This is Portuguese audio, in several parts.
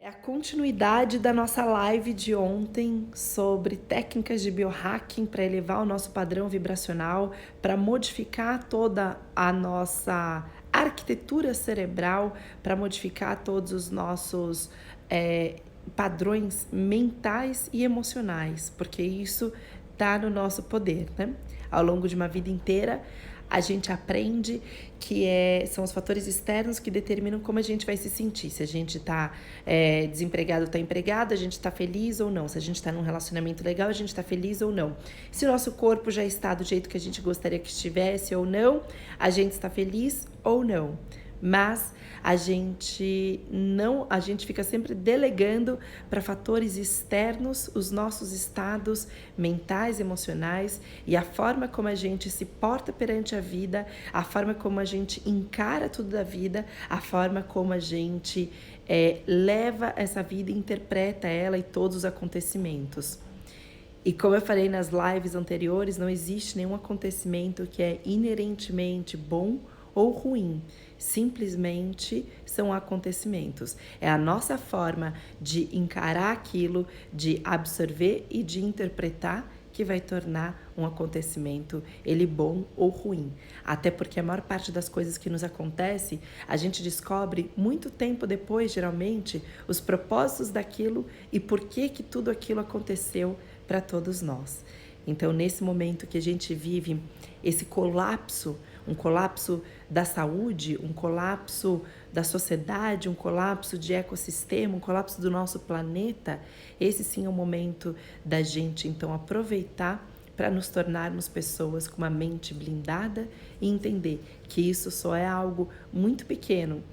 É a continuidade da nossa live de ontem sobre técnicas de biohacking para elevar o nosso padrão vibracional, para modificar toda a nossa arquitetura cerebral, para modificar todos os nossos padrões mentais e emocionais, porque isso está no nosso poder, né? Ao longo de uma vida inteira, a gente aprende que são os fatores externos que determinam como a gente vai se sentir. Se a gente está desempregado ou está empregado, a gente está feliz ou não. Se a gente está num relacionamento legal, a gente está feliz ou não. Se o nosso corpo já está do jeito que a gente gostaria que estivesse ou não, a gente está feliz ou não. Mas a gente fica sempre delegando para fatores externos os nossos estados mentais, emocionais e a forma como a gente se porta perante a vida, a forma como a gente encara tudo da vida, a forma como a gente leva essa vida e interpreta ela e todos os acontecimentos. E como eu falei nas lives anteriores, não existe nenhum acontecimento que é inerentemente bom ou ruim. Simplesmente são acontecimentos. É a nossa forma de encarar aquilo, de absorver e de interpretar que vai tornar um acontecimento ele bom ou ruim. Até porque a maior parte das coisas que nos acontece, a gente descobre muito tempo depois, geralmente, os propósitos daquilo e por que tudo aquilo aconteceu para todos nós. Então, nesse momento que a gente vive esse colapso, um colapso da saúde, um colapso da sociedade, um colapso de ecossistema, um colapso do nosso planeta, esse sim é o momento da gente, então, aproveitar para nos tornarmos pessoas com uma mente blindada e entender que isso só é algo muito pequeno,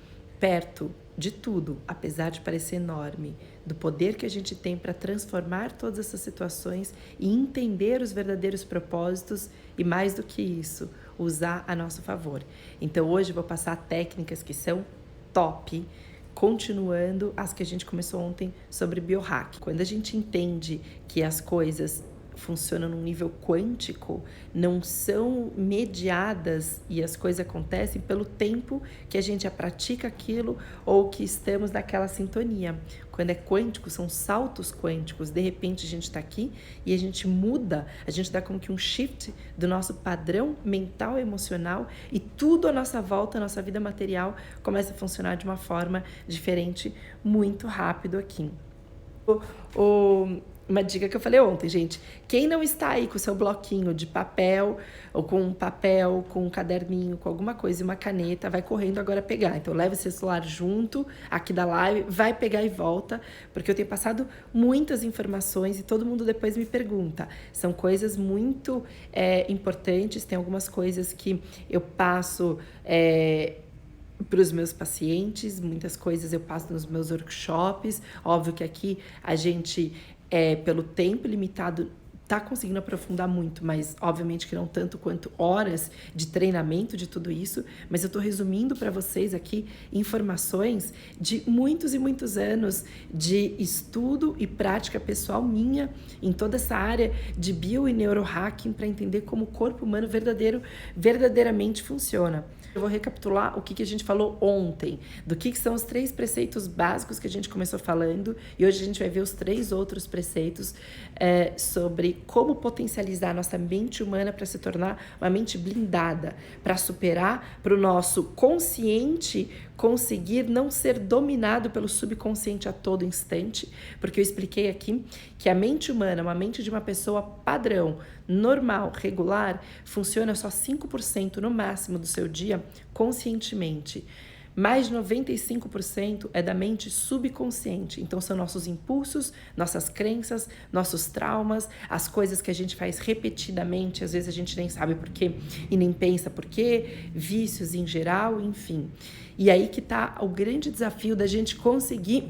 perto de tudo, apesar de parecer enorme, do poder que a gente tem para transformar todas essas situações e entender os verdadeiros propósitos e, mais do que isso, usar a nosso favor. Então, hoje eu vou passar técnicas que são top, continuando as que a gente começou ontem sobre biohack. Quando a gente entende que as coisas funcionam num nível quântico, não são mediadas e as coisas acontecem pelo tempo que a gente pratica aquilo ou que estamos naquela sintonia. Quando é quântico, são saltos quânticos. De repente a gente está aqui e a gente muda, a gente dá como que um shift do nosso padrão mental e emocional e tudo à nossa volta, a nossa vida material começa a funcionar de uma forma diferente muito rápido aqui. Uma dica que eu falei ontem, gente, quem não está aí com o seu bloquinho de papel, ou com um papel, com um caderninho, com alguma coisa e uma caneta, vai correndo agora pegar. Então, leve seu celular junto aqui da live, vai pegar e volta, porque eu tenho passado muitas informações e todo mundo depois me pergunta. São coisas muito importantes, tem algumas coisas que eu passo para os meus pacientes, muitas coisas eu passo nos meus workshops. Óbvio que aqui a gente, pelo tempo limitado, está conseguindo aprofundar muito, mas obviamente que não tanto quanto horas de treinamento de tudo isso, mas eu estou resumindo para vocês aqui informações de muitos e muitos anos de estudo e prática pessoal minha em toda essa área de bio e neurohacking para entender como o corpo humano verdadeiramente funciona. Eu vou recapitular o que a gente falou ontem, do que são os 3 preceitos básicos que a gente começou falando, e hoje a gente vai ver os 3 outros preceitos sobre como potencializar a nossa mente humana para se tornar uma mente blindada, para superar, para o nosso consciente conseguir não ser dominado pelo subconsciente a todo instante, porque eu expliquei aqui que a mente humana, uma mente de uma pessoa padrão, normal, regular, funciona só 5% no máximo do seu dia conscientemente. Mais de 95% é da mente subconsciente. Então, são nossos impulsos, nossas crenças, nossos traumas, as coisas que a gente faz repetidamente, às vezes a gente nem sabe por quê e nem pensa por quê, vícios em geral, enfim. E aí que está o grande desafio da gente conseguir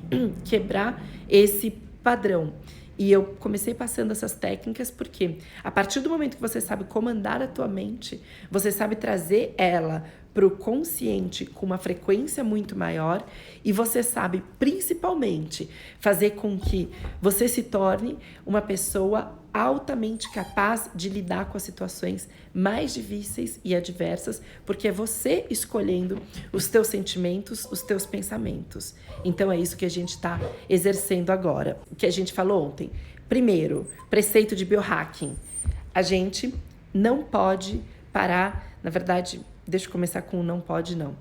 quebrar esse padrão. E eu comecei passando essas técnicas porque a partir do momento que você sabe comandar a tua mente, você sabe trazer ela para o consciente com uma frequência muito maior e você sabe, principalmente, fazer com que você se torne uma pessoa altamente capaz de lidar com as situações mais difíceis e adversas, porque é você escolhendo os teus sentimentos, os teus pensamentos. Então é isso que a gente está exercendo agora. O que a gente falou ontem. Primeiro, preceito de biohacking. A gente não pode parar, na verdade, deixa eu começar com o não pode não.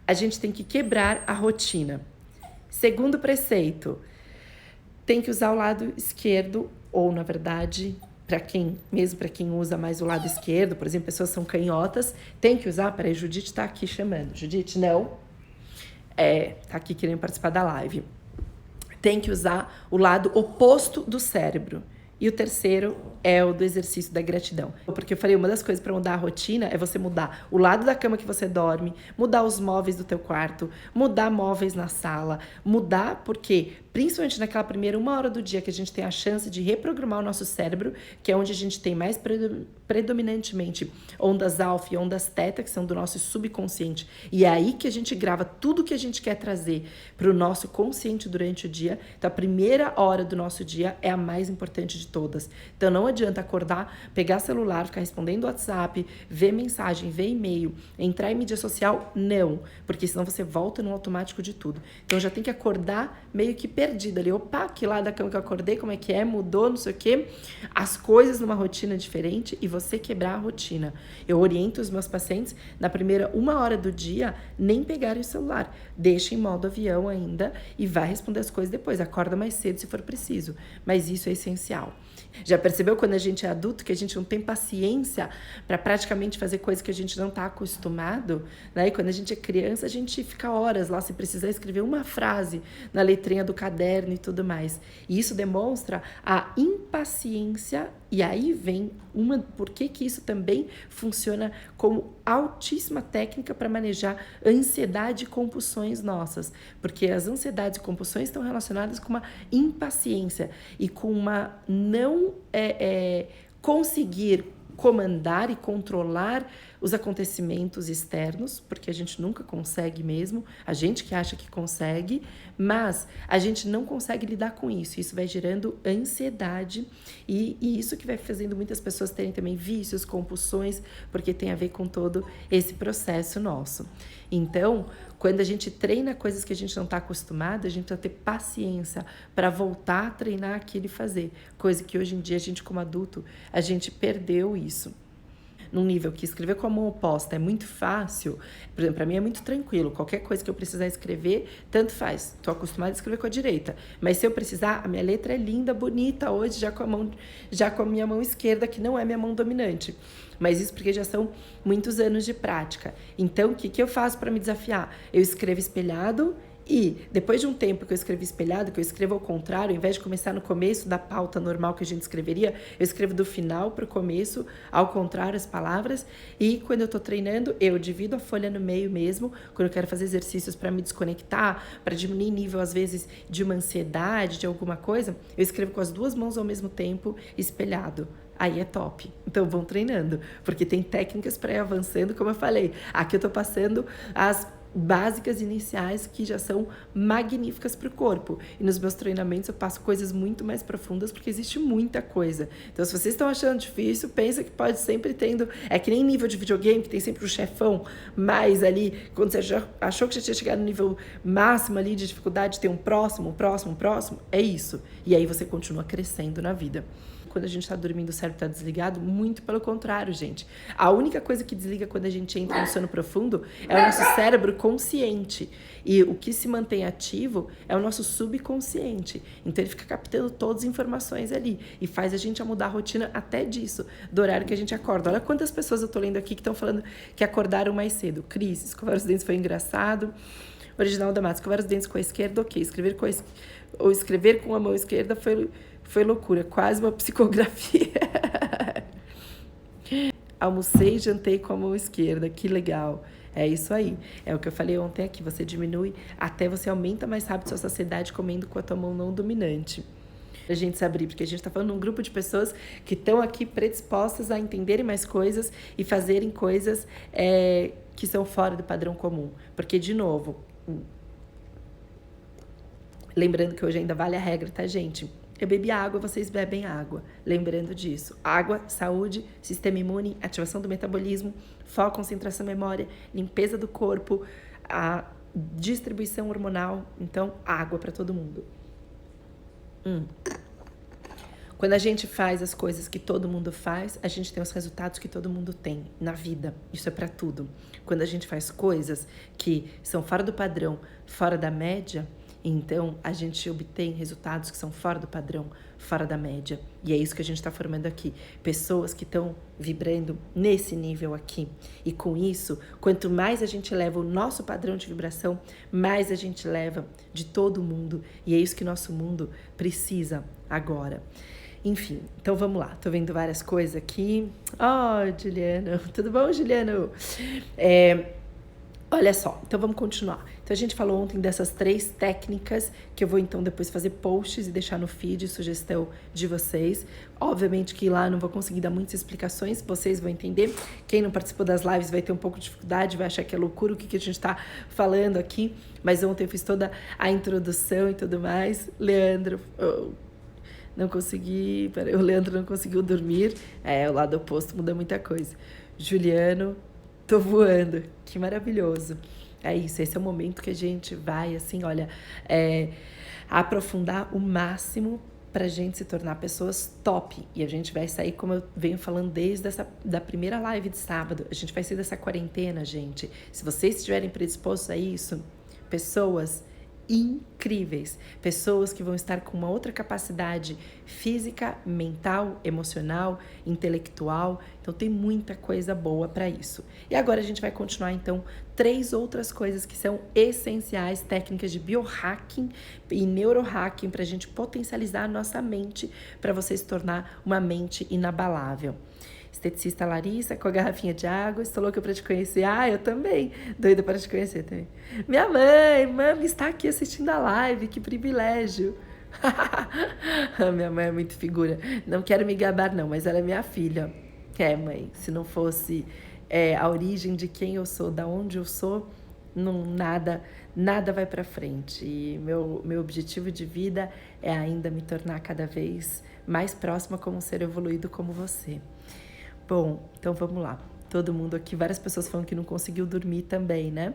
A gente tem que quebrar a rotina. Segundo preceito, tem que usar o lado esquerdo, ou na verdade, mesmo para quem usa mais o lado esquerdo, por exemplo, pessoas são canhotas, tem que usar, peraí, Judite está aqui chamando. Judite, não, tá aqui querendo participar da live. Tem que usar o lado oposto do cérebro. E o terceiro é o do exercício da gratidão. Porque eu falei, uma das coisas para mudar a rotina é você mudar o lado da cama que você dorme, mudar os móveis do teu quarto, mudar móveis na sala, mudar porque, principalmente naquela primeira 1 hora do dia que a gente tem a chance de reprogramar o nosso cérebro, que é onde a gente tem mais predominantemente ondas alfa e ondas teta, que são do nosso subconsciente. E é aí que a gente grava tudo que a gente quer trazer para o nosso consciente durante o dia. Então, a primeira hora do nosso dia é a mais importante de todas. Então, não adianta acordar, pegar celular, ficar respondendo WhatsApp, ver mensagem, ver e-mail, entrar em mídia social, não. Porque senão você volta no automático de tudo. Então, já tem que acordar meio que perdida ali. Opa, que lá da cama que eu acordei, como é que é? Mudou, não sei o quê. As coisas numa rotina diferente e você quebrar a rotina. Eu oriento os meus pacientes, na primeira 1 hora do dia, nem pegarem o celular. Deixa em modo avião ainda e vai responder as coisas depois. Acorda mais cedo se for preciso. Mas isso é essencial. Já percebeu quando a gente é adulto que a gente não tem paciência para praticamente fazer coisas que a gente não está acostumado, né? E quando a gente é criança, a gente fica horas lá se precisar escrever uma frase na letrinha do caderno e tudo mais. E isso demonstra a impaciência. E aí vem por que isso também funciona como altíssima técnica para manejar ansiedade e compulsões nossas. Porque as ansiedades e compulsões estão relacionadas com uma impaciência e com uma não conseguir comandar e controlar os acontecimentos externos, porque a gente nunca consegue mesmo, a gente que acha que consegue, mas a gente não consegue lidar com isso. Isso vai gerando ansiedade e isso que vai fazendo muitas pessoas terem também vícios, compulsões, porque tem a ver com todo esse processo nosso. Então, quando a gente treina coisas que a gente não está acostumado, a gente precisa ter paciência para voltar a treinar aquilo e fazer. Coisa que hoje em dia a gente, como adulto, a gente perdeu isso. Num nível que escrever com a mão oposta é muito fácil, por exemplo, para mim é muito tranquilo. Qualquer coisa que eu precisar escrever, tanto faz. Estou acostumada a escrever com a direita. Mas se eu precisar, a minha letra é linda, bonita hoje, já com a minha mão esquerda, que não é minha mão dominante. Mas isso porque já são muitos anos de prática. Então, o que eu faço para me desafiar? Eu escrevo espelhado e depois de um tempo que eu escrevi espelhado, que eu escrevo ao contrário, ao invés de começar no começo da pauta normal que a gente escreveria, eu escrevo do final para o começo, ao contrário as palavras. E quando eu estou treinando, eu divido a folha no meio mesmo, quando eu quero fazer exercícios para me desconectar, para diminuir nível, às vezes, de uma ansiedade, de alguma coisa, eu escrevo com as 2 mãos ao mesmo tempo, espelhado. Aí é top. Então vão treinando, porque tem técnicas para ir avançando, como eu falei. Aqui eu tô passando as básicas iniciais que já são magníficas para o corpo. E nos meus treinamentos eu passo coisas muito mais profundas porque existe muita coisa. Então, se vocês estão achando difícil, pensa que pode sempre tendo... É que nem nível de videogame, que tem sempre o chefão, mas ali, quando você já achou que já tinha chegado no nível máximo ali de dificuldade, tem um próximo, é isso. E aí você continua crescendo na vida. Quando a gente está dormindo, o cérebro está desligado? Muito pelo contrário, gente. A única coisa que desliga quando a gente entra no sono profundo é o nosso cérebro consciente. E o que se mantém ativo é o nosso subconsciente. Então, ele fica captando todas as informações ali e faz a gente a mudar a rotina até disso, do horário que a gente acorda. Olha quantas pessoas eu tô lendo aqui que estão falando que acordaram mais cedo. Cris, escovar os dentes foi engraçado. Original da Mata, escovar os dentes com a esquerda, ok. Escrever com a mão esquerda foi loucura, quase uma psicografia. Almocei e jantei com a mão esquerda, que legal. É isso aí. É o que eu falei ontem aqui, você diminui até você aumenta mais rápido sua saciedade comendo com a tua mão não dominante. A gente se abrir, porque a gente está falando de um grupo de pessoas que estão aqui predispostas a entenderem mais coisas e fazerem coisas que são fora do padrão comum. Porque, de novo, lembrando que hoje ainda vale a regra, tá, gente? Eu bebi água, vocês bebem água. Lembrando disso. Água, saúde, sistema imune, ativação do metabolismo, foco, concentração, memória, limpeza do corpo, a distribuição hormonal. Então, água para todo mundo. Quando a gente faz as coisas que todo mundo faz, a gente tem os resultados que todo mundo tem na vida. Isso é para tudo. Quando a gente faz coisas que são fora do padrão, fora da média, então a gente obtém resultados que são fora do padrão, fora da média. E é isso que a gente está formando aqui. Pessoas que estão vibrando nesse nível aqui. E com isso, quanto mais a gente leva o nosso padrão de vibração, mais a gente leva de todo mundo. E é isso que nosso mundo precisa agora. Enfim, então vamos lá. Tô vendo várias coisas aqui. Juliano. Tudo bom, Juliano? Olha só, então vamos continuar. Então a gente falou ontem dessas 3 técnicas que eu vou então depois fazer posts e deixar no feed, sugestão de vocês. Obviamente que lá não vou conseguir dar muitas explicações, vocês vão entender. Quem não participou das lives vai ter um pouco de dificuldade, vai achar que é loucura o que a gente tá falando aqui. Mas ontem eu fiz toda a introdução e tudo mais. Leandro... Não consegui... O Leandro não conseguiu dormir. O lado oposto muda muita coisa. Juliano, tô voando. Que maravilhoso. É isso, esse é o momento que a gente vai, assim, olha, aprofundar o máximo pra gente se tornar pessoas top. E a gente vai sair, como eu venho falando desde da primeira live de sábado, a gente vai sair dessa quarentena, gente. Se vocês estiverem predispostos a isso, pessoas incríveis, pessoas que vão estar com uma outra capacidade física, mental, emocional, intelectual. Então tem muita coisa boa para isso. E agora a gente vai continuar então 3 outras coisas que são essenciais, técnicas de biohacking e neurohacking para a gente potencializar a nossa mente, para você se tornar uma mente inabalável. Esteticista Larissa, com a garrafinha de água. Estou louca para te conhecer. Eu também. Doida para te conhecer também. Minha mãe está aqui assistindo a live. Que privilégio. Minha mãe é muito figura. Não quero me gabar, não, mas ela é minha filha. Mãe, se não fosse a origem de quem eu sou, da onde eu sou, não, nada vai para frente. E meu objetivo de vida é ainda me tornar cada vez mais próxima como um ser evoluído como você. Bom, então vamos lá. Todo mundo aqui, várias pessoas falando que não conseguiu dormir também, né?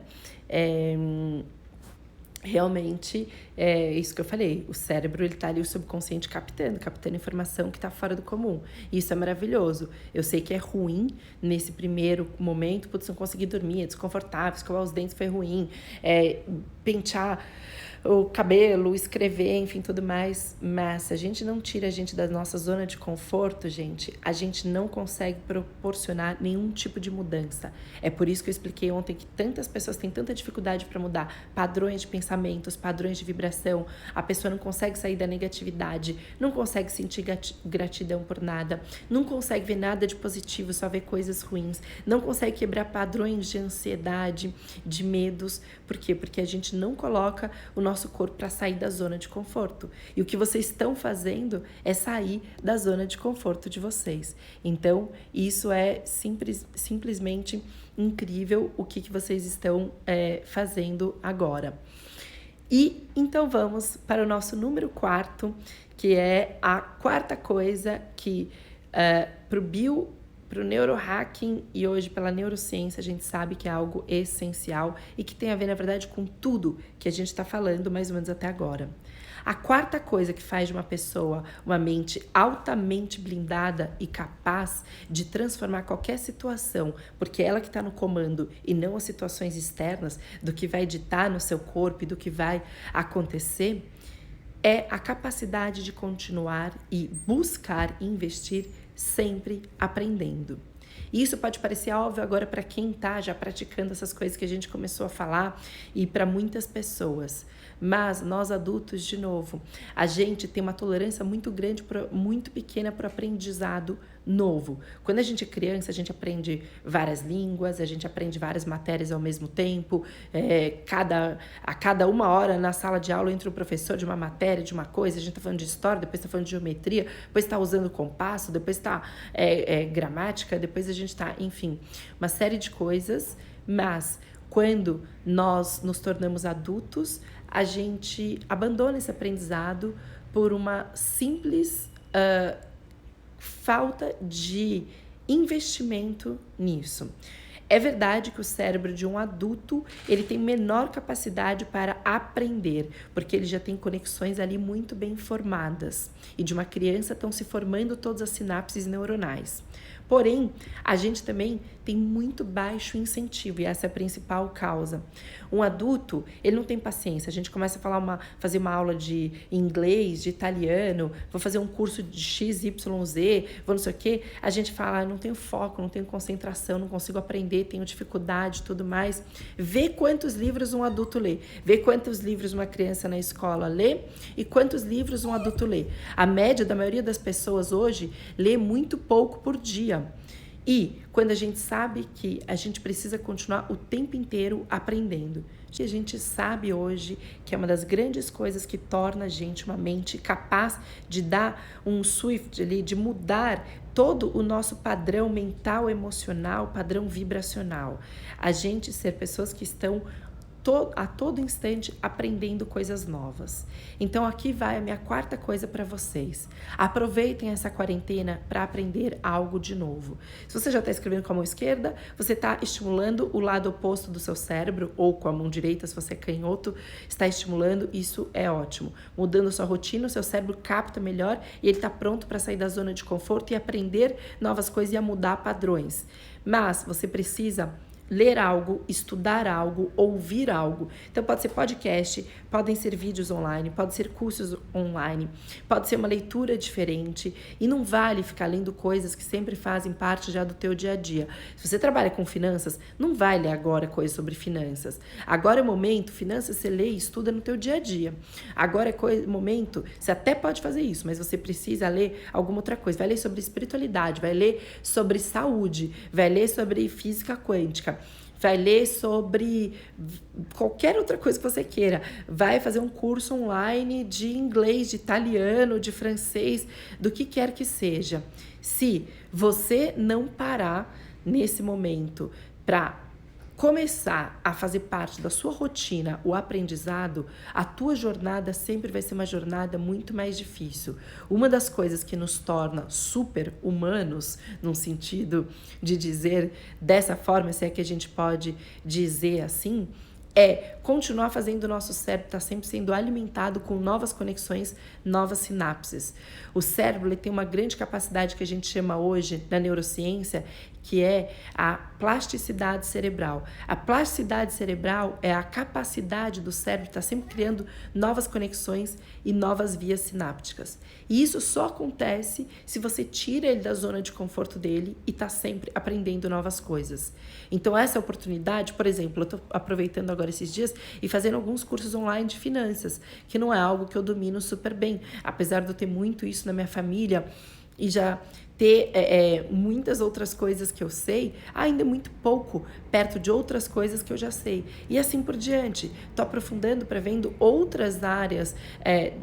Realmente, é isso que eu falei. O cérebro, ele tá ali, o subconsciente captando informação que tá fora do comum. Isso é maravilhoso. Eu sei que é ruim nesse primeiro momento, putz, não consegui dormir, é desconfortável, escovar os dentes foi ruim, pentear o cabelo, escrever, enfim, tudo mais. Mas se a gente não tira a gente da nossa zona de conforto, gente, a gente não consegue proporcionar nenhum tipo de mudança. É por isso que eu expliquei ontem que tantas pessoas têm tanta dificuldade para mudar padrões de pensamentos, padrões de vibração. A pessoa não consegue sair da negatividade, não consegue sentir gratidão por nada, não consegue ver nada de positivo, só ver coisas ruins, não consegue quebrar padrões de ansiedade, de medos. Por quê? Porque a gente não coloca o nosso corpo para sair da zona de conforto. E o que vocês estão fazendo é sair da zona de conforto de vocês. Então, isso é simplesmente incrível o que vocês estão fazendo agora. E então vamos para o nosso número 4, que é a quarta coisa que para o neurohacking e hoje pela neurociência a gente sabe que é algo essencial e que tem a ver, na verdade, com tudo que a gente está falando mais ou menos até agora. A quarta coisa que faz de uma pessoa uma mente altamente blindada e capaz de transformar qualquer situação, porque é ela que está no comando e não as situações externas do que vai ditar no seu corpo e do que vai acontecer, é a capacidade de continuar e buscar investir sempre aprendendo. E isso pode parecer óbvio agora para quem está já praticando essas coisas que a gente começou a falar e para muitas pessoas. Mas nós adultos, de novo, a gente tem uma tolerância muito grande, muito pequena para o aprendizado novo. Quando a gente é criança, a gente aprende várias línguas, a gente aprende várias matérias ao mesmo tempo. A cada 1 hora na sala de aula entra um professor de uma matéria, de uma coisa, a gente está falando de história, depois está falando de geometria, depois está usando compasso, depois está gramática, depois a gente está, enfim, uma série de coisas. Mas quando nós nos tornamos adultos, a gente abandona esse aprendizado por uma simples falta de investimento nisso. É verdade que o cérebro de um adulto, ele tem menor capacidade para aprender, porque ele já tem conexões ali muito bem formadas. E de uma criança estão se formando todas as sinapses neuronais. Porém, a gente também tem muito baixo incentivo, e essa é a principal causa. Um adulto, ele não tem paciência. A gente começa a fazer uma aula de inglês, de italiano, vou fazer um curso de XYZ, vou não sei o quê. A gente fala, não tenho foco, não tenho concentração, não consigo aprender, tenho dificuldade, tudo mais. Vê quantos livros um adulto lê. Vê quantos livros uma criança na escola lê e quantos livros um adulto lê. A média da maioria das pessoas hoje lê muito pouco por dia. E quando a gente sabe que a gente precisa continuar o tempo inteiro aprendendo. E a gente sabe hoje que é uma das grandes coisas que torna a gente uma mente capaz de dar um shift ali, de mudar todo o nosso padrão mental, emocional, padrão vibracional. A gente ser pessoas que estão a todo instante aprendendo coisas novas. Então aqui vai a minha quarta coisa para vocês. Aproveitem essa quarentena para aprender algo de novo. Se você já está escrevendo com a mão esquerda, você está estimulando o lado oposto do seu cérebro, ou com a mão direita, se você é canhoto, está estimulando, isso é ótimo. Mudando sua rotina, o seu cérebro capta melhor e ele está pronto para sair da zona de conforto e aprender novas coisas e a mudar padrões. Mas você precisa ler algo, estudar algo, ouvir algo. Então pode ser podcast, podem ser vídeos online, pode ser cursos online, pode ser uma leitura diferente e não vale ficar lendo coisas que sempre fazem parte já do teu dia a dia. Se você trabalha com finanças, não vai ler agora coisas sobre finanças. Agora é o momento, finanças você lê e estuda no teu dia a dia. Agora é momento, você até pode fazer isso, mas você precisa ler alguma outra coisa. Vai ler sobre espiritualidade, vai ler sobre saúde, vai ler sobre física quântica, vai ler sobre qualquer outra coisa que você queira. Vai fazer um curso online de inglês, de italiano, de francês, do que quer que seja. Se você não parar nesse momento para começar a fazer parte da sua rotina o aprendizado, a tua jornada sempre vai ser uma jornada muito mais difícil. Uma das coisas que nos torna super humanos, num sentido de dizer dessa forma, se é que a gente pode dizer assim, é continuar fazendo o nosso cérebro estar sempre sendo alimentado com novas conexões, novas sinapses. O cérebro ele tem uma grande capacidade que a gente chama hoje na neurociência, que é a plasticidade cerebral. A plasticidade cerebral é a capacidade do cérebro estar sempre criando novas conexões e novas vias sinápticas. E isso só acontece se você tira ele da zona de conforto dele e está sempre aprendendo novas coisas. Então essa oportunidade, por exemplo, eu estou aproveitando agora esses dias e fazendo alguns cursos online de finanças, que não é algo que eu domino super bem, apesar de eu ter muito isso na minha família e já ter muitas outras coisas que eu sei, ainda é muito pouco perto de outras coisas que eu já sei. E assim por diante. Estou aprofundando, prevendo outras áreas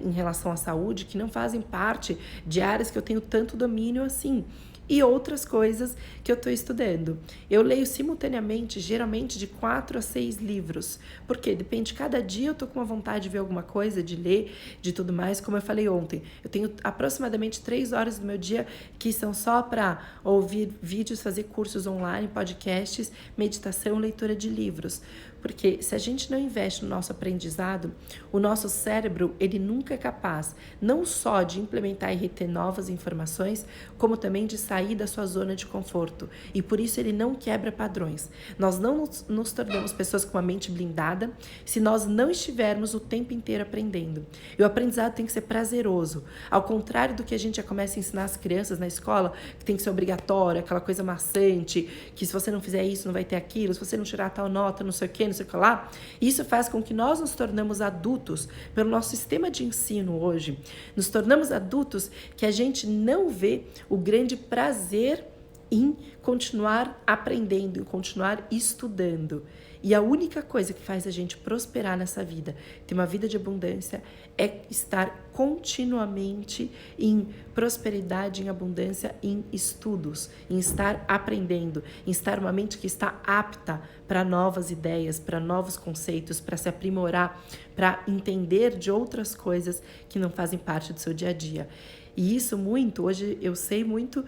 em relação à saúde que não fazem parte de áreas que eu tenho tanto domínio assim. E outras coisas que eu estou estudando. Eu leio simultaneamente, geralmente de 4 a 6 livros. Porque depende, cada dia eu estou com uma vontade de ver alguma coisa, de ler, de tudo mais. Como eu falei ontem, eu tenho aproximadamente 3 horas do meu dia que são só para ouvir vídeos, fazer cursos online, podcasts, meditação, leitura de livros. Porque se a gente não investe no nosso aprendizado, o nosso cérebro, ele nunca é capaz não só de implementar e reter novas informações, como também de sair da sua zona de conforto. E por isso ele não quebra padrões. Nós não nos tornamos pessoas com uma mente blindada se nós não estivermos o tempo inteiro aprendendo. E o aprendizado tem que ser prazeroso. Ao contrário do que a gente já começa a ensinar as crianças na escola, que tem que ser obrigatório, aquela coisa maçante, que se você não fizer isso, não vai ter aquilo, se você não tirar tal nota, não sei o quê, não sei o que lá. Isso faz com que nós nos tornamos adultos pelo nosso sistema de ensino hoje. Nos tornamos adultos que a gente não vê o grande prazer em continuar aprendendo, em continuar estudando. E a única coisa que faz a gente prosperar nessa vida, ter uma vida de abundância, é estar continuamente em prosperidade, em abundância, em estudos, em estar aprendendo, em estar uma mente que está apta para novas ideias, para novos conceitos, para se aprimorar, para entender de outras coisas que não fazem parte do seu dia a dia. E isso muito, hoje eu sei muito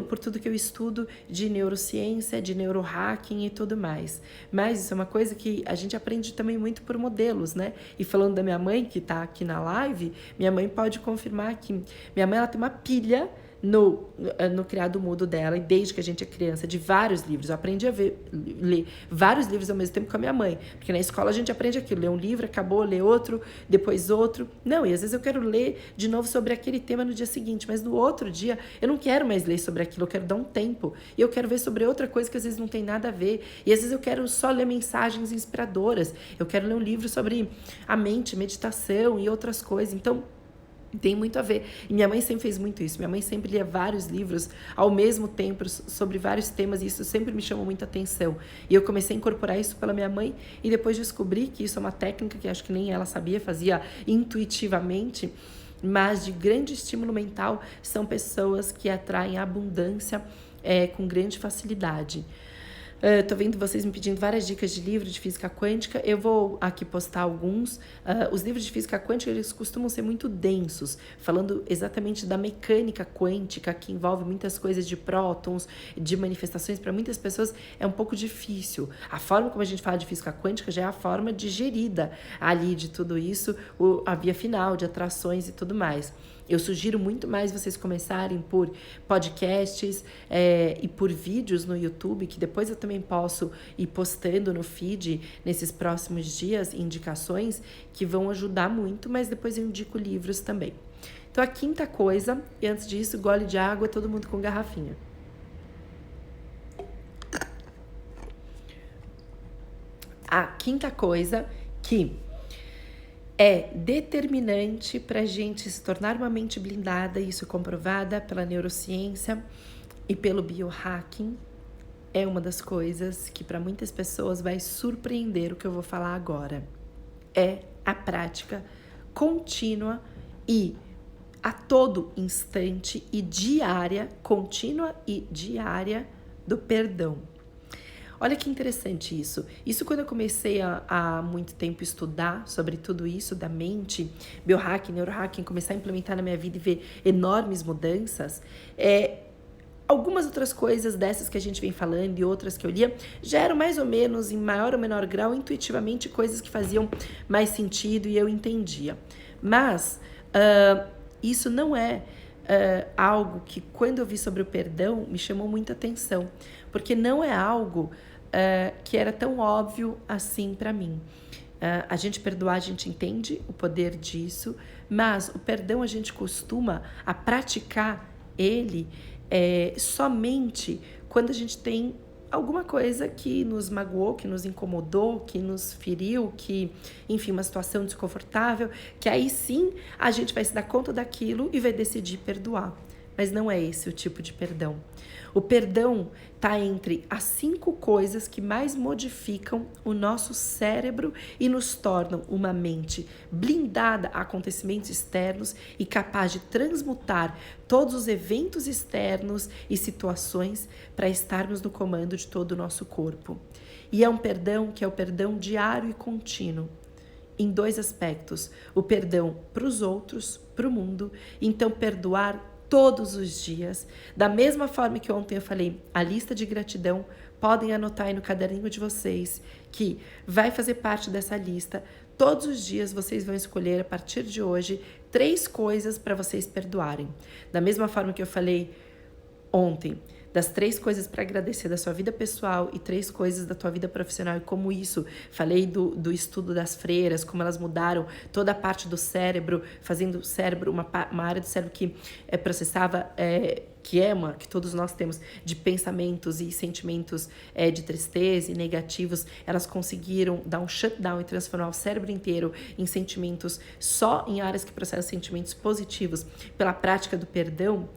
por tudo que eu estudo de neurociência, de neurohacking e tudo mais. Mas isso é uma coisa que a gente aprende também muito por modelos, né? E falando da minha mãe, que tá aqui na live, minha mãe pode confirmar que minha mãe ela tem uma pilha no criado mudo dela, e desde que a gente é criança, de vários livros. Eu aprendi a ler vários livros ao mesmo tempo com a minha mãe, porque na escola a gente aprende aquilo, lê um livro, acabou, lê outro, depois outro. Não, e às vezes eu quero ler de novo sobre aquele tema no dia seguinte, mas no outro dia eu não quero mais ler sobre aquilo, eu quero dar um tempo, e eu quero ver sobre outra coisa que às vezes não tem nada a ver, e às vezes eu quero só ler mensagens inspiradoras, eu quero ler um livro sobre a mente, meditação e outras coisas. Então, tem muito a ver. E minha mãe sempre fez muito isso. Minha mãe sempre lia vários livros ao mesmo tempo sobre vários temas, e isso sempre me chamou muita atenção. E eu comecei a incorporar isso pela minha mãe, e depois descobri que isso é uma técnica que acho que nem ela sabia, fazia intuitivamente, mas de grande estímulo mental. São pessoas que atraem abundância com grande facilidade. Tô vendo vocês me pedindo várias dicas de livro de física quântica. Eu vou aqui postar alguns. Os livros de física quântica, eles costumam ser muito densos, falando exatamente da mecânica quântica, que envolve muitas coisas de prótons, de manifestações. Para muitas pessoas é um pouco difícil. A forma como a gente fala de física quântica já é a forma digerida ali de tudo isso, a via final de atrações e tudo mais. Eu sugiro muito mais vocês começarem por podcasts e por vídeos no YouTube, que depois eu também posso ir postando no feed nesses próximos dias, indicações que vão ajudar muito, mas depois eu indico livros também. Então a quinta coisa, e antes disso, gole de água, todo mundo com garrafinha. A quinta coisa que é determinante para a gente se tornar uma mente blindada, isso comprovada pela neurociência e pelo biohacking, é uma das coisas que para muitas pessoas vai surpreender o que eu vou falar agora. É a prática contínua e a todo instante e diária, contínua e diária do perdão. Olha que interessante isso. Isso quando eu comecei há muito tempo estudar sobre tudo isso da mente, biohacking, neurohacking, começar a implementar na minha vida e ver enormes mudanças, algumas outras coisas dessas que a gente vem falando e outras que eu lia, já eram mais ou menos, em maior ou menor grau, intuitivamente coisas que faziam mais sentido e eu entendia. Mas isso não é algo que, quando eu vi sobre o perdão, me chamou muita atenção, porque não é algo que era tão óbvio assim para mim. A gente perdoar, a gente entende o poder disso, mas o perdão a gente costuma a praticar ele somente quando a gente tem alguma coisa que nos magoou, que nos incomodou, que nos feriu, que, enfim, uma situação desconfortável, que aí sim a gente vai se dar conta daquilo e vai decidir perdoar. Mas não é esse o tipo de perdão. O perdão está entre as 5 coisas que mais modificam o nosso cérebro e nos tornam uma mente blindada a acontecimentos externos e capaz de transmutar todos os eventos externos e situações para estarmos no comando de todo o nosso corpo. E é um perdão que é o perdão diário e contínuo. Em 2 aspectos, o perdão para os outros, para o mundo. Então, perdoar todos os dias, da mesma forma que ontem eu falei, a lista de gratidão, podem anotar aí no caderninho de vocês, que vai fazer parte dessa lista. Todos os dias vocês vão escolher, a partir de hoje, 3 coisas para vocês perdoarem. Da mesma forma que eu falei ontem, das 3 coisas para agradecer da sua vida pessoal e 3 coisas da tua vida profissional, e como isso, falei do estudo das freiras, como elas mudaram toda a parte do cérebro, fazendo o cérebro, uma área do cérebro que processava, que todos nós temos, de pensamentos e sentimentos de tristeza e negativos, elas conseguiram dar um shutdown e transformar o cérebro inteiro em sentimentos, só em áreas que processam sentimentos positivos, pela prática do perdão.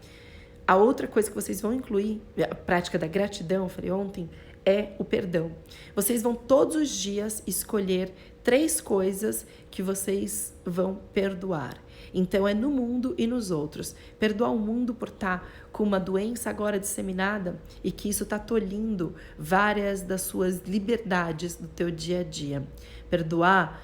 A outra coisa que vocês vão incluir, a prática da gratidão, eu falei ontem, é o perdão. Vocês vão todos os dias escolher 3 coisas que vocês vão perdoar. Então é no mundo e nos outros. Perdoar o mundo por estar com uma doença agora disseminada e que isso está tolhindo várias das suas liberdades do teu dia a dia. Perdoar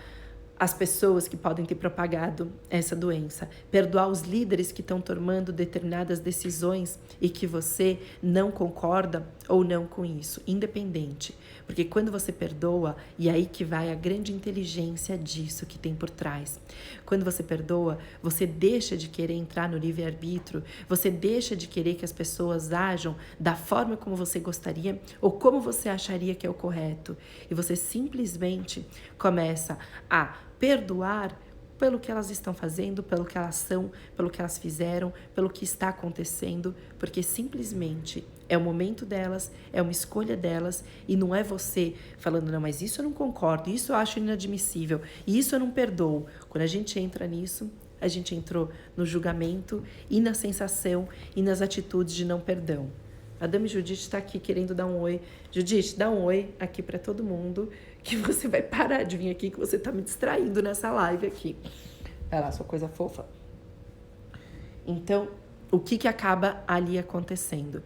as pessoas que podem ter propagado essa doença, perdoar os líderes que estão tomando determinadas decisões e que você não concorda ou não com isso, independente. Porque quando você perdoa, e aí que vai a grande inteligência disso que tem por trás. Quando você perdoa, você deixa de querer entrar no livre-arbítrio, você deixa de querer que as pessoas ajam da forma como você gostaria ou como você acharia que é o correto. E você simplesmente começa a perdoar pelo que elas estão fazendo, pelo que elas são, pelo que elas fizeram, pelo que está acontecendo, porque simplesmente é o momento delas, é uma escolha delas e não é você falando, não, mas isso eu não concordo, isso eu acho inadmissível, e isso eu não perdoo. Quando a gente entra nisso, a gente entrou no julgamento e na sensação e nas atitudes de não perdão. A Dami Judite está aqui querendo dar um oi. Judite, dá um oi aqui para todo mundo, que você vai parar de vir aqui, que você está me distraindo nessa live aqui. Vai lá, sua coisa fofa. Então, o que acaba ali acontecendo?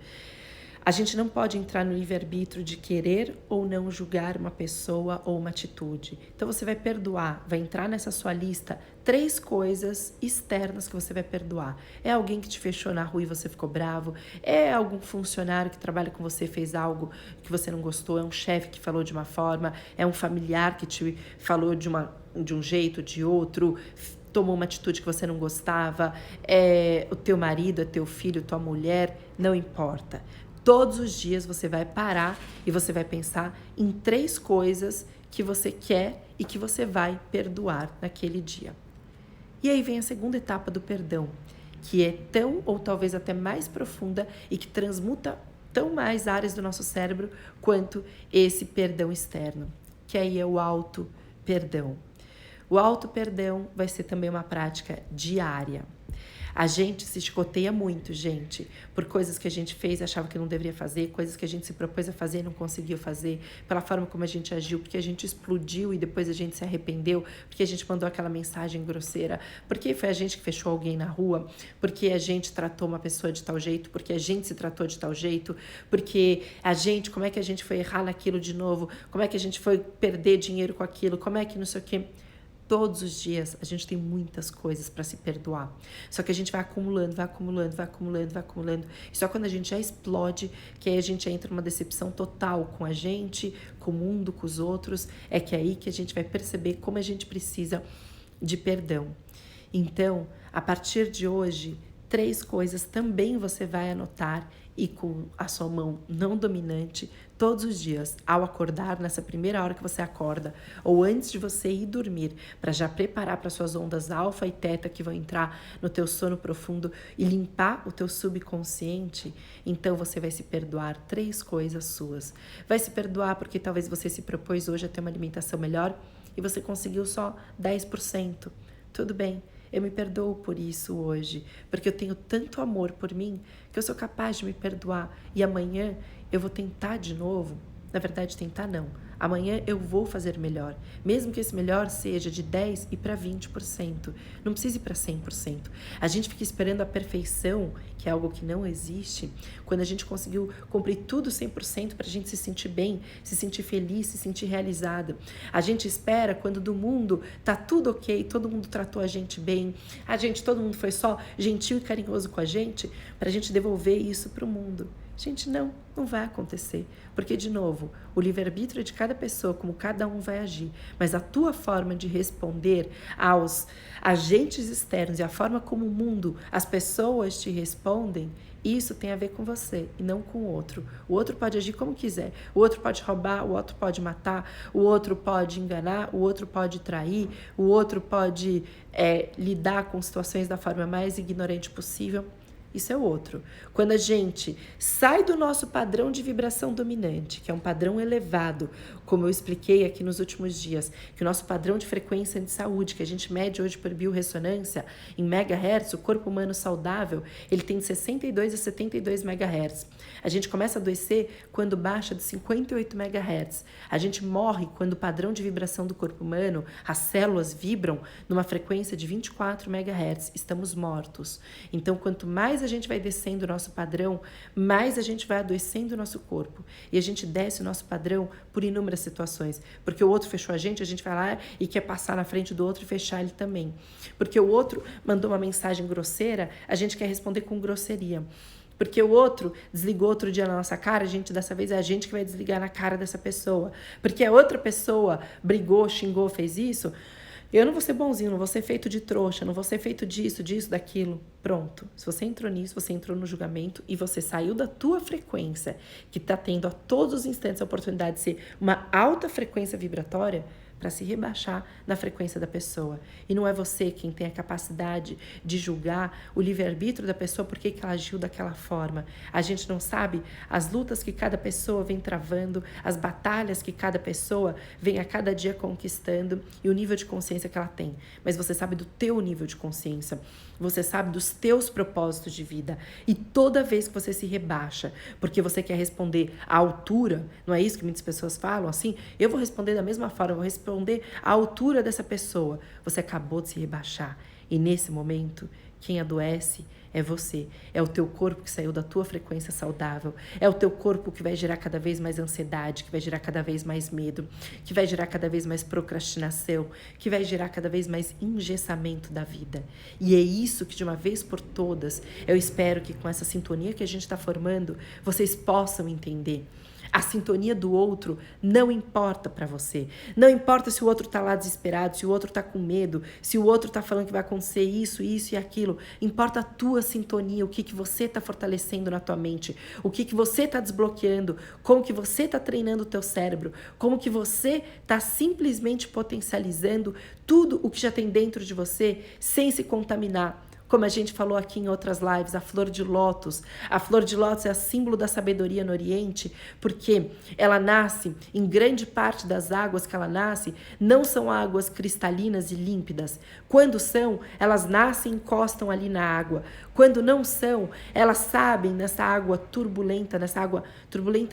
A gente não pode entrar no livre-arbítrio de querer ou não julgar uma pessoa ou uma atitude. Então você vai perdoar, vai entrar nessa sua lista 3 coisas externas que você vai perdoar. É alguém que te fechou na rua e você ficou bravo? É algum funcionário que trabalha com você e fez algo que você não gostou? É um chefe que falou de uma forma? É um familiar que te falou de um jeito, de outro? Tomou uma atitude que você não gostava? É o teu marido, é teu filho, tua mulher? Não importa. Todos os dias você vai parar e você vai pensar em 3 coisas que você quer e que você vai perdoar naquele dia. E aí vem a segunda etapa do perdão, que é tão ou talvez até mais profunda e que transmuta tão mais áreas do nosso cérebro quanto esse perdão externo, que aí é o auto-perdão. O auto-perdão vai ser também uma prática diária. A gente se chicoteia muito, gente, por coisas que a gente fez e achava que não deveria fazer, coisas que a gente se propôs a fazer e não conseguiu fazer, pela forma como a gente agiu, porque a gente explodiu e depois a gente se arrependeu, porque a gente mandou aquela mensagem grosseira, porque foi a gente que fechou alguém na rua, porque a gente tratou uma pessoa de tal jeito, porque a gente se tratou de tal jeito, porque a gente, como é que a gente foi errar naquilo de novo, como é que a gente foi perder dinheiro com aquilo, como é que não sei o quê. Todos os dias a gente tem muitas coisas para se perdoar. Só que a gente vai acumulando, vai acumulando, vai acumulando, vai acumulando. E só quando a gente já explode, que aí a gente entra numa decepção total com a gente, com o mundo, com os outros, é que é aí que a gente vai perceber como a gente precisa de perdão. Então, a partir de hoje, 3 coisas também você vai anotar e com a sua mão não dominante, todos os dias, ao acordar, nessa primeira hora que você acorda, ou antes de você ir dormir, para já preparar para suas ondas alfa e teta que vão entrar no teu sono profundo e limpar o teu subconsciente, então você vai se perdoar 3 coisas suas. Vai se perdoar porque talvez você se propôs hoje a ter uma alimentação melhor e você conseguiu só 10%. Tudo bem. Eu me perdoo por isso hoje, porque eu tenho tanto amor por mim que eu sou capaz de me perdoar. E amanhã eu vou tentar de novo. Na verdade, tentar não. Amanhã eu vou fazer melhor. Mesmo que esse melhor seja de 10% e para 20%. Não precisa ir para 100%. A gente fica esperando a perfeição, que é algo que não existe, quando a gente conseguiu cumprir tudo 100% para a gente se sentir bem, se sentir feliz, se sentir realizada. A gente espera quando do mundo tá tudo ok, todo mundo tratou a gente bem, todo mundo foi só gentil e carinhoso com a gente, para a gente devolver isso para o mundo. Gente, não vai acontecer. Porque, de novo, o livre-arbítrio é de cada pessoa, como cada um vai agir. Mas a tua forma de responder aos agentes externos e a forma como o mundo, as pessoas te respondem, isso tem a ver com você e não com o outro. O outro pode agir como quiser. O outro pode roubar, o outro pode matar, o outro pode enganar, o outro pode trair, o outro pode lidar com situações da forma mais ignorante possível. Isso é o outro. Quando a gente sai do nosso padrão de vibração dominante, que é um padrão elevado, como eu expliquei aqui nos últimos dias, que o nosso padrão de frequência de saúde, que a gente mede hoje por biorressonância, em megahertz, o corpo humano saudável, ele tem de 62 a 72 megahertz. A gente começa a adoecer quando baixa de 58 megahertz. A gente morre quando o padrão de vibração do corpo humano, as células vibram numa frequência de 24 megahertz. Estamos mortos. Então, quanto mais a gente vai descendo o nosso padrão, mais a gente vai adoecendo o nosso corpo. E a gente desce o nosso padrão por inúmeras situações. Porque o outro fechou a gente vai lá e quer passar na frente do outro e fechar ele também. Porque o outro mandou uma mensagem grosseira, a gente quer responder com grosseria. Porque o outro desligou outro dia na nossa cara, dessa vez é a gente que vai desligar na cara dessa pessoa. Porque a outra pessoa brigou, xingou, fez isso, eu não vou ser bonzinho, não vou ser feito de trouxa, não vou ser feito disso, daquilo. Pronto. Se você entrou nisso, você entrou no julgamento e você saiu da tua frequência, que está tendo a todos os instantes a oportunidade de ser uma alta frequência vibratória, para se rebaixar na frequência da pessoa. E não é você quem tem a capacidade de julgar o livre-arbítrio da pessoa porque que ela agiu daquela forma. A gente não sabe as lutas que cada pessoa vem travando, as batalhas que cada pessoa vem a cada dia conquistando e o nível de consciência que ela tem. Mas você sabe do teu nível de consciência. Você sabe dos teus propósitos de vida. E toda vez que você se rebaixa, porque você quer responder à altura, não é isso que muitas pessoas falam? Assim, eu vou responder da mesma forma, eu vou responder à altura dessa pessoa. Você acabou de se rebaixar. E nesse momento, quem adoece é você. É o teu corpo que saiu da tua frequência saudável. É o teu corpo que vai gerar cada vez mais ansiedade, que vai gerar cada vez mais medo, que vai gerar cada vez mais procrastinação, que vai gerar cada vez mais engessamento da vida. E é isso que de uma vez por todas, eu espero que com essa sintonia que a gente está formando, vocês possam entender. A sintonia do outro não importa para você. Não importa se o outro tá lá desesperado, se o outro tá com medo, se o outro tá falando que vai acontecer isso e aquilo. Importa a tua sintonia, o que você tá fortalecendo na tua mente, o que você tá desbloqueando, como que você tá treinando o teu cérebro, como que você tá simplesmente potencializando tudo o que já tem dentro de você sem se contaminar. Como a gente falou aqui em outras lives, a flor de lótus. A flor de lótus é a símbolo da sabedoria no Oriente, porque ela nasce, em grande parte das águas que ela nasce, não são águas cristalinas e límpidas. Quando são, elas nascem e encostam ali na água. Quando não são, elas sabem nessa água turbulenta,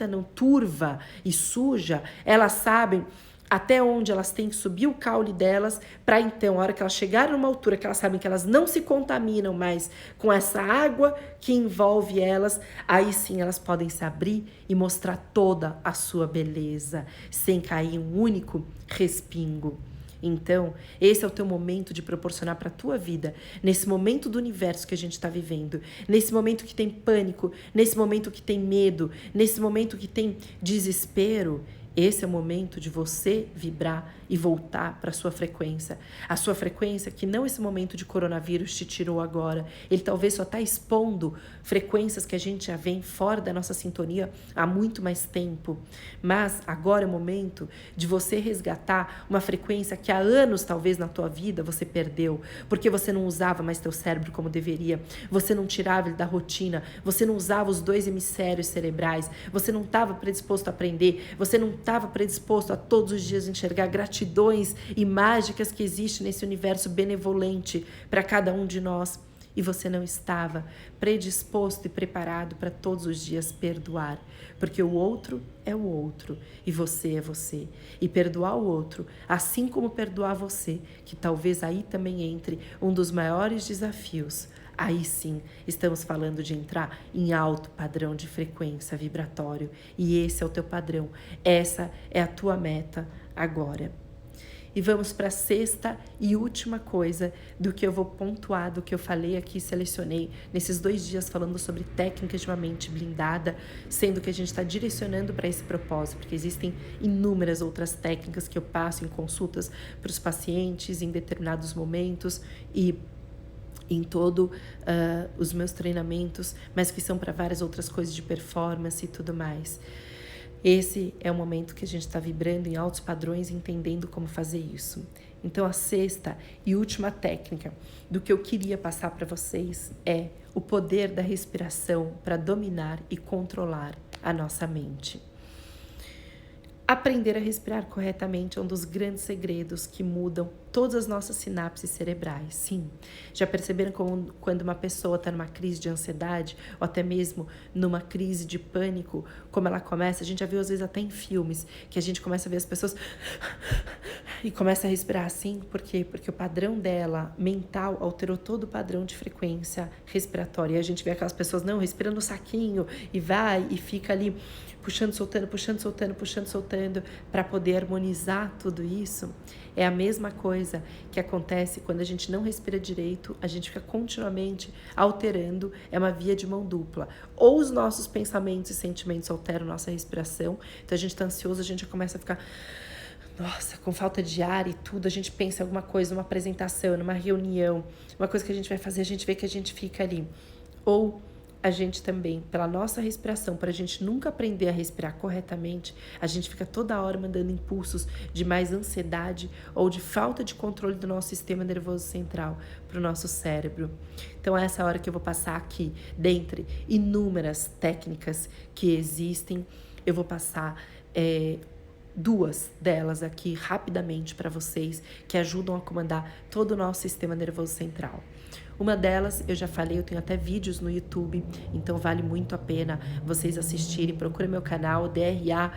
não, turva e suja, elas sabem até onde elas têm que subir o caule delas, para então, a hora que elas chegarem numa altura que elas sabem que elas não se contaminam mais com essa água que envolve elas, aí sim elas podem se abrir e mostrar toda a sua beleza, sem cair um único respingo. Então, esse é o teu momento de proporcionar para a tua vida, nesse momento do universo que a gente está vivendo, nesse momento que tem pânico, nesse momento que tem medo, nesse momento que tem desespero. Esse é o momento de você vibrar e voltar para a sua frequência. A sua frequência que não esse momento de coronavírus te tirou agora. Ele talvez só está expondo frequências que a gente já vem fora da nossa sintonia há muito mais tempo. Mas agora é o momento de você resgatar uma frequência que há anos talvez na tua vida você perdeu. Porque você não usava mais teu cérebro como deveria. Você não tirava ele da rotina. Você não usava os 2 hemisférios cerebrais. Você não estava predisposto a aprender. Você não estava predisposto a todos os dias enxergar gratidões e mágicas que existem nesse universo benevolente para cada um de nós. E você não estava predisposto e preparado para todos os dias perdoar. Porque o outro é o outro e você é você. E perdoar o outro, assim como perdoar você, que talvez aí também entre um dos maiores desafios. Aí sim, estamos falando de entrar em alto padrão de frequência vibratório. E esse é o teu padrão. Essa é a tua meta agora. E vamos para a sexta e última coisa do que eu vou pontuar, do que eu falei aqui, selecionei nesses 2 dias falando sobre técnicas de uma mente blindada, sendo que a gente está direcionando para esse propósito, porque existem inúmeras outras técnicas que eu passo em consultas para os pacientes em determinados momentos e em todo os meus treinamentos, mas que são para várias outras coisas de performance e tudo mais. Esse é o momento que a gente está vibrando em altos padrões, entendendo como fazer isso. Então, a sexta e última técnica do que eu queria passar para vocês é o poder da respiração para dominar e controlar a nossa mente. Aprender a respirar corretamente é um dos grandes segredos que mudam todas as nossas sinapses cerebrais. Sim, já perceberam como quando uma pessoa está numa crise de ansiedade ou até mesmo numa crise de pânico, como ela começa, a gente já viu às vezes até em filmes, que a gente começa a ver as pessoas e começa a respirar assim, por quê? Porque o padrão dela, mental, alterou todo o padrão de frequência respiratória. E a gente vê aquelas pessoas, não, respira no saquinho e vai e fica ali puxando, soltando, puxando, soltando, puxando, soltando, para poder harmonizar tudo isso. É a mesma coisa que acontece quando a gente não respira direito, a gente fica continuamente alterando, é uma via de mão dupla. Ou os nossos pensamentos e sentimentos alteram nossa respiração, então a gente está ansioso, a gente já começa a ficar, nossa, com falta de ar e tudo, a gente pensa em alguma coisa, numa apresentação, numa reunião, uma coisa que a gente vai fazer, a gente vê que a gente fica ali. Ou a gente também, pela nossa respiração, para a gente nunca aprender a respirar corretamente, a gente fica toda hora mandando impulsos de mais ansiedade ou de falta de controle do nosso sistema nervoso central para o nosso cérebro. Então, essa hora que eu vou passar aqui, dentre inúmeras técnicas que existem, eu vou passar duas delas aqui rapidamente para vocês, que ajudam a comandar todo o nosso sistema nervoso central. Uma delas, eu já falei, eu tenho até vídeos no YouTube, então vale muito a pena vocês assistirem. Procura meu canal, DRA.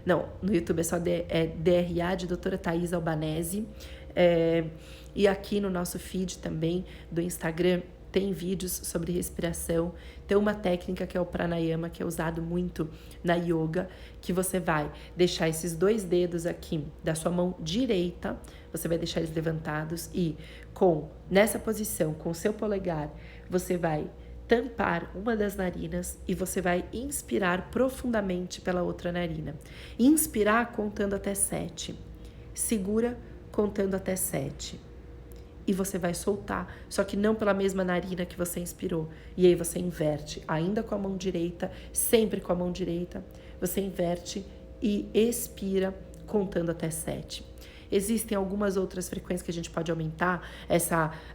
Não, no YouTube é só DRA de Doutora Thaís Albanese. E aqui no nosso feed também do Instagram tem vídeos sobre respiração. Tem uma técnica que é o pranayama, que é usado muito na yoga, que você vai deixar esses 2 dedos aqui da sua mão direita, você vai deixar eles levantados e nessa posição, com o seu polegar, você vai tampar uma das narinas e você vai inspirar profundamente pela outra narina. Inspirar contando até 7. Segura contando até 7. E você vai soltar, só que não pela mesma narina que você inspirou. E aí você inverte, ainda com a mão direita, sempre com a mão direita, você inverte e expira contando até 7. Existem algumas outras frequências que a gente pode aumentar,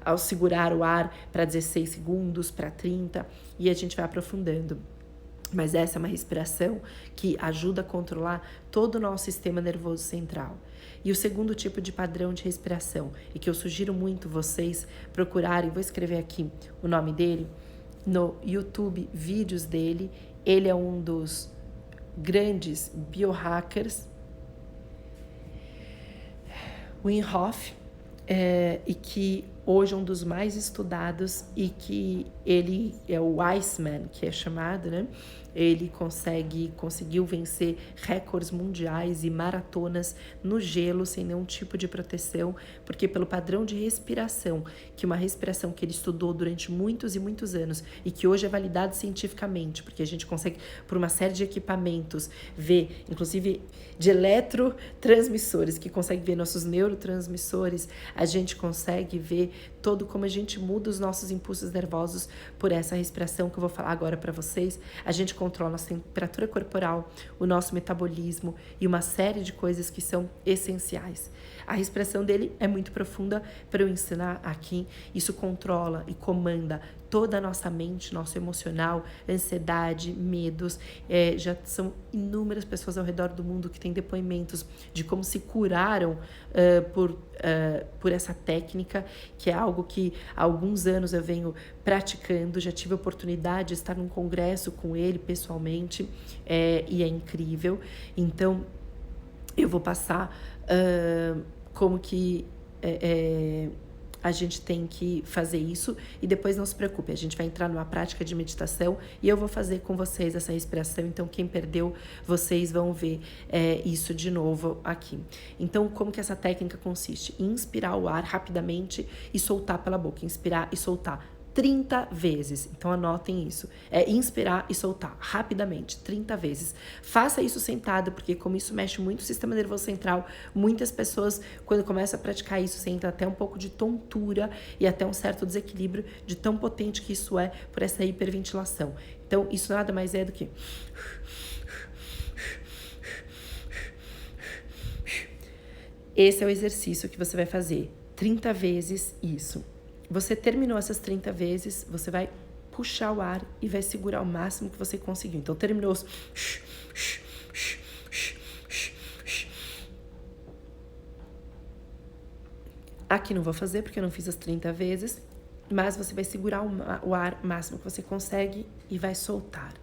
ao segurar o ar para 16 segundos, para 30, e a gente vai aprofundando. Mas essa é uma respiração que ajuda a controlar todo o nosso sistema nervoso central. E o segundo tipo de padrão de respiração, e que eu sugiro muito vocês procurarem, vou escrever aqui o nome dele, no YouTube, vídeos dele. Ele é um dos grandes biohackers, Wim Hof, e que hoje é um dos mais estudados e que ele é o Iceman, que é chamado, né? Ele conseguiu vencer recordes mundiais e maratonas no gelo sem nenhum tipo de proteção, porque pelo padrão de respiração, que uma respiração que ele estudou durante muitos e muitos anos e que hoje é validado cientificamente, porque a gente consegue, por uma série de equipamentos, ver, inclusive de eletrotransmissores, que consegue ver nossos neurotransmissores, a gente consegue ver todo como a gente muda os nossos impulsos nervosos por essa respiração que eu vou falar agora para vocês. A gente controla a nossa temperatura corporal, o nosso metabolismo e uma série de coisas que são essenciais. A respiração dele é muito profunda para eu ensinar aqui. Isso controla e comanda toda a nossa mente, nosso emocional, ansiedade, medos. Já são inúmeras pessoas ao redor do mundo que têm depoimentos de como se curaram por essa técnica, que é algo que há alguns anos eu venho praticando. Já tive a oportunidade de estar num congresso com ele pessoalmente, e é incrível. Então, eu vou passar como que a gente tem que fazer isso, e depois não se preocupe, a gente vai entrar numa prática de meditação e eu vou fazer com vocês essa respiração. Então quem perdeu, vocês vão ver isso de novo aqui. Então como que essa técnica consiste? Em inspirar o ar rapidamente e soltar pela boca, inspirar e soltar 30 vezes. Então anotem isso. Inspirar e soltar rapidamente, 30 vezes. Faça isso sentado, porque como isso mexe muito o sistema nervoso central, muitas pessoas, quando começam a praticar isso, sentem até um pouco de tontura e até um certo desequilíbrio de tão potente que isso é por essa hiperventilação. Então, isso nada mais é do que... Esse é o exercício que você vai fazer 30 vezes isso. Você terminou essas 30 vezes, você vai puxar o ar e vai segurar o máximo que você conseguiu. Então, terminou os... Aqui não vou fazer porque eu não fiz as 30 vezes, mas você vai segurar o ar máximo que você consegue e vai soltar.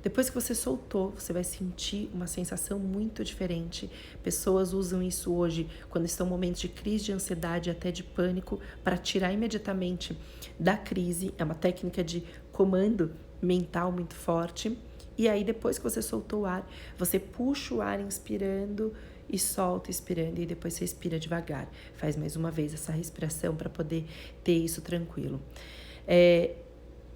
Depois que você soltou, você vai sentir uma sensação muito diferente. Pessoas usam isso hoje quando estão em momentos de crise de ansiedade, até de pânico, para tirar imediatamente da crise. É uma técnica de comando mental muito forte. E aí, depois que você soltou o ar, você puxa o ar inspirando e solta expirando, e depois você expira devagar. Faz mais uma vez essa respiração para poder ter isso tranquilo.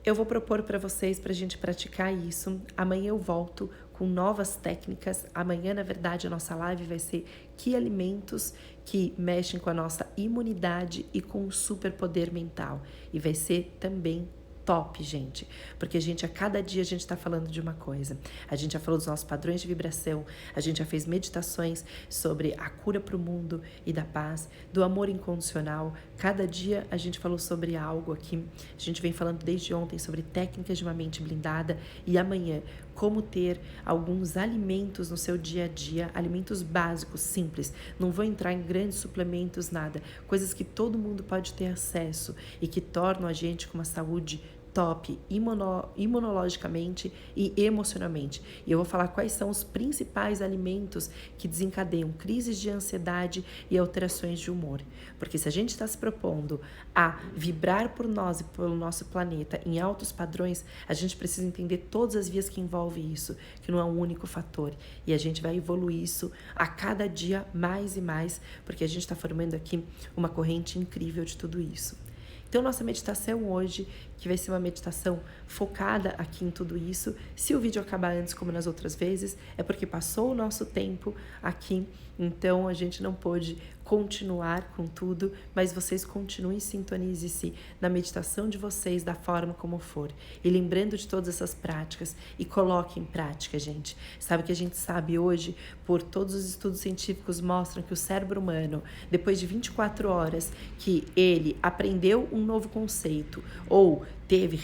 Eu vou propor para vocês para a gente praticar isso. Amanhã eu volto com novas técnicas. Amanhã, na verdade, a nossa live vai ser que alimentos que mexem com a nossa imunidade e com o superpoder mental. E vai ser também top, gente, porque a cada dia a gente está falando de uma coisa. A gente já falou dos nossos padrões de vibração, a gente já fez meditações sobre a cura para o mundo e da paz, do amor incondicional. Cada dia a gente falou sobre algo aqui. A gente vem falando desde ontem sobre técnicas de uma mente blindada, e amanhã como ter alguns alimentos no seu dia a dia, alimentos básicos, simples. Não vou entrar em grandes suplementos, nada. Coisas que todo mundo pode ter acesso e que tornam a gente com uma saúde top, imunologicamente e emocionalmente. E eu vou falar quais são os principais alimentos que desencadeiam crises de ansiedade e alterações de humor. Porque se a gente está se propondo a vibrar por nós e pelo nosso planeta em altos padrões, a gente precisa entender todas as vias que envolvem isso, que não é um único fator. E a gente vai evoluir isso a cada dia mais e mais, porque a gente está formando aqui uma corrente incrível de tudo isso. Então, nossa meditação hoje, que vai ser uma meditação focada aqui em tudo isso. Se o vídeo acabar antes, como nas outras vezes, é porque passou o nosso tempo aqui, então a gente não pôde continuar com tudo, mas vocês continuem, sintonize-se na meditação de vocês da forma como for. E lembrando de todas essas práticas, e coloque em prática, gente. Sabe que a gente sabe hoje, por todos os estudos científicos mostram que o cérebro humano, depois de 24 horas que ele aprendeu um novo conceito, ou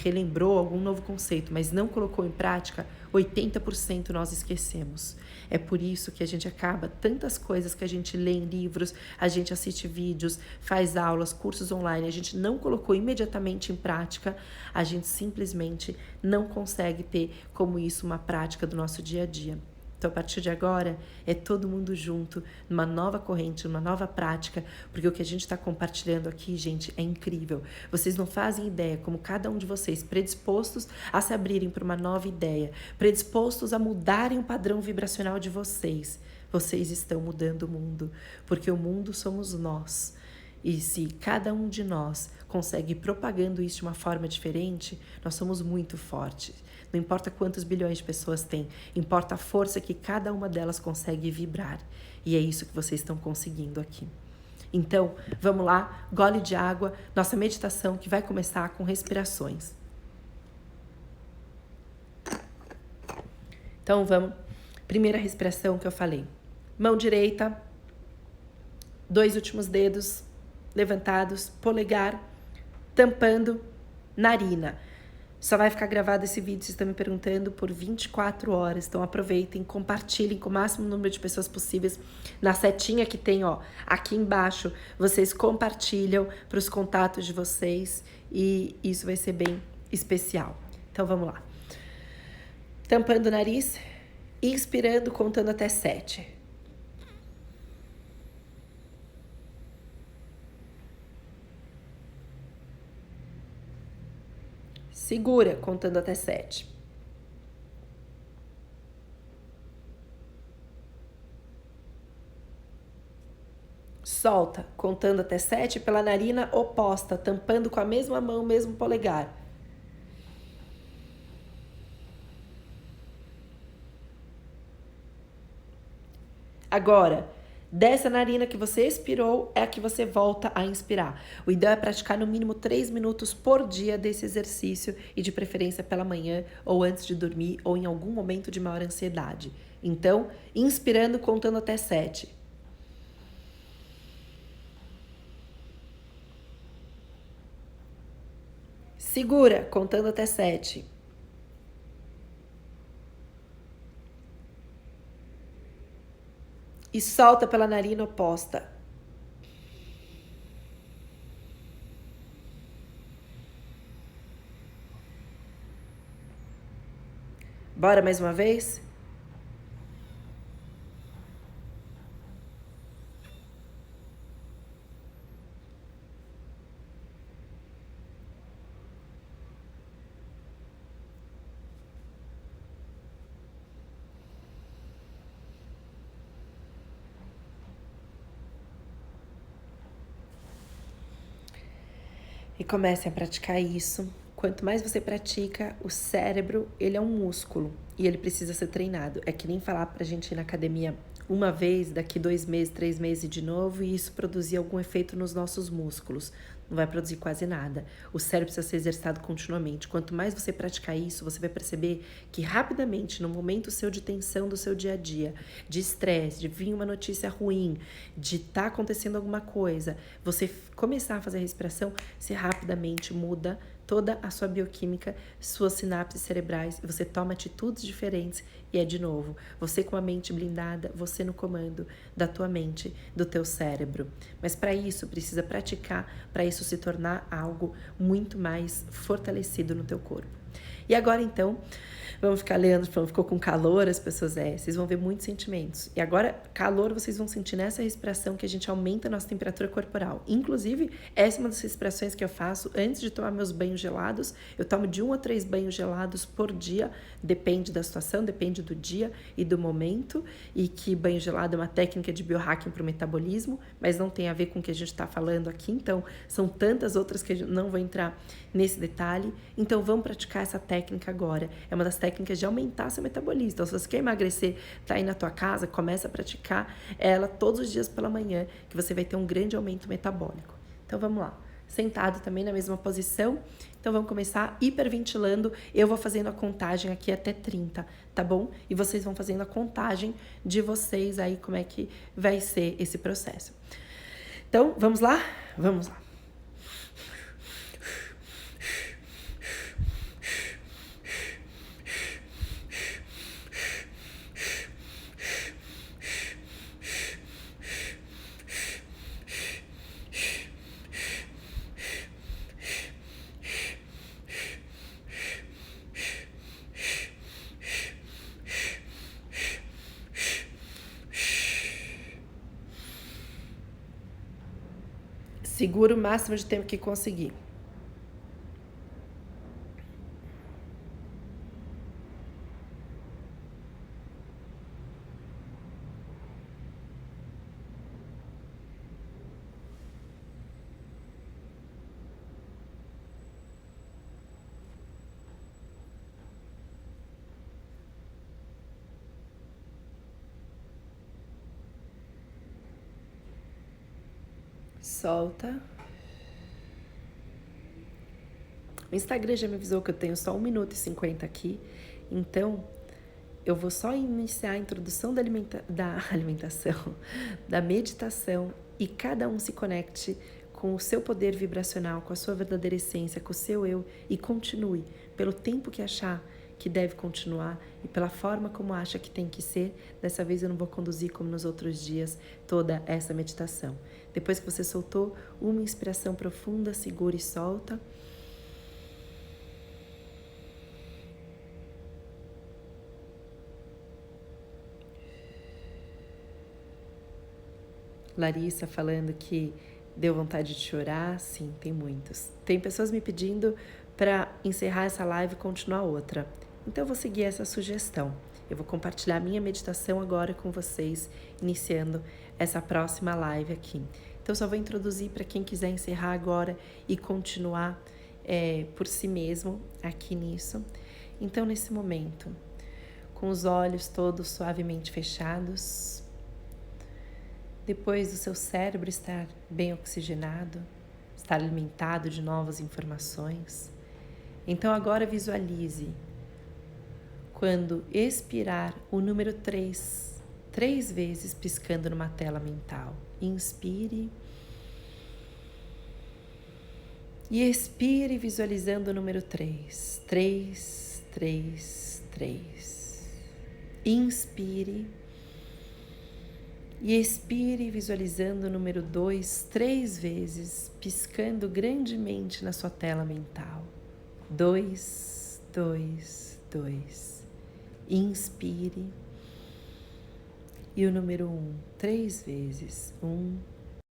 relembrou algum novo conceito, mas não colocou em prática, 80% nós esquecemos. É por isso que a gente acaba, tantas coisas que a gente lê em livros, a gente assiste vídeos, faz aulas, cursos online, a gente não colocou imediatamente em prática, a gente simplesmente não consegue ter como isso uma prática do nosso dia a dia. Então, a partir de agora, é todo mundo junto, numa nova corrente, numa nova prática, porque o que a gente está compartilhando aqui, gente, é incrível. Vocês não fazem ideia como cada um de vocês, predispostos a se abrirem para uma nova ideia, predispostos a mudarem o padrão vibracional de vocês, vocês estão mudando o mundo, porque o mundo somos nós. E se cada um de nós consegue ir propagando isso de uma forma diferente, nós somos muito fortes. Não importa quantos bilhões de pessoas tem, importa a força que cada uma delas consegue vibrar. E é isso que vocês estão conseguindo aqui. Então, vamos lá, gole de água, nossa meditação que vai começar com respirações. Então, vamos. Primeira respiração que eu falei. Mão direita, 2 últimos dedos levantados, polegar, tampando narina. Só vai ficar gravado esse vídeo, vocês estão me perguntando, por 24 horas. Então aproveitem, compartilhem com o máximo número de pessoas possíveis. Na setinha que tem, ó, aqui embaixo, vocês compartilham para os contatos de vocês e isso vai ser bem especial. Então vamos lá. Tampando o nariz, inspirando, contando até 7. Segura, contando até 7. Solta, contando até 7 pela narina oposta, tampando com a mesma mão, mesmo polegar. Agora, dessa narina que você expirou é a que você volta a inspirar. O ideal é praticar no mínimo 3 minutos por dia desse exercício e de preferência pela manhã ou antes de dormir ou em algum momento de maior ansiedade. Então, inspirando, contando até 7. Segura, contando até 7. E solta pela narina oposta. Bora mais uma vez? E comece a praticar isso. Quanto mais você pratica, o cérebro, ele é um músculo e ele precisa ser treinado. É que nem falar pra gente ir na academia uma vez, daqui 2 meses, 3 meses de novo, e isso produzir algum efeito nos nossos músculos. Não vai produzir quase nada. O cérebro precisa ser exercitado continuamente. Quanto mais você praticar isso, você vai perceber que rapidamente, no momento seu de tensão do seu dia a dia, de estresse, de vir uma notícia ruim, de estar acontecendo alguma coisa, você começar a fazer a respiração, você rapidamente muda toda a sua bioquímica, suas sinapses cerebrais, e você toma atitudes diferentes e é de novo, você com a mente blindada, você no comando da tua mente, do teu cérebro. Mas para isso, precisa praticar, para isso se tornar algo muito mais fortalecido no teu corpo. E agora então, vamos ficar lendo, falando, ficou com calor, as pessoas, vocês vão ver muitos sentimentos. E agora, calor, vocês vão sentir nessa respiração que a gente aumenta a nossa temperatura corporal. Inclusive, essa é uma das respirações que eu faço antes de tomar meus banhos gelados. Eu tomo de 1 a 3 banhos gelados por dia, depende da situação, depende do dia e do momento. E que banho gelado é uma técnica de biohacking para o metabolismo, mas não tem a ver com o que a gente está falando aqui. Então, são tantas outras que eu não vou entrar nesse detalhe. Então, vamos praticar essa técnica agora. É uma das técnicas de aumentar seu metabolismo. Então, se você quer emagrecer, tá aí na tua casa, começa a praticar ela todos os dias pela manhã, que você vai ter um grande aumento metabólico. Então, vamos lá. Sentado também na mesma posição. Então, vamos começar hiperventilando. Eu vou fazendo a contagem aqui até 30, tá bom? E vocês vão fazendo a contagem de vocês aí, como é que vai ser esse processo. Então, vamos lá? Vamos lá. Segura o máximo de tempo que conseguir. Solta. O Instagram já me avisou que eu tenho só 1 minuto e 50 aqui, então eu vou só iniciar a introdução da alimentação, da meditação, e cada um se conecte com o seu poder vibracional, com a sua verdadeira essência, com o seu eu, e continue pelo tempo que achar que deve continuar e pela forma como acha que tem que ser. Dessa vez eu não vou conduzir como nos outros dias toda essa meditação. Depois que você soltou uma inspiração profunda, segura e solta. Larissa falando que deu vontade de chorar. Sim, tem muitos. Tem pessoas me pedindo para encerrar essa live e continuar outra. Então eu vou seguir essa sugestão. Eu vou compartilhar minha meditação agora com vocês, iniciando essa próxima live aqui. Então eu só vou introduzir para quem quiser encerrar agora e continuar por si mesmo aqui nisso. Então nesse momento, com os olhos todos suavemente fechados, depois do seu cérebro estar bem oxigenado, estar alimentado de novas informações, então agora visualize quando expirar o número 3 vezes piscando numa tela mental. Inspire e expire visualizando o número 3. 3, 3, 3. Inspire e expire visualizando o número 2 3 vezes, piscando grandemente na sua tela mental. 2, 2, 2. Inspire. E o número 1, 3 vezes. 1,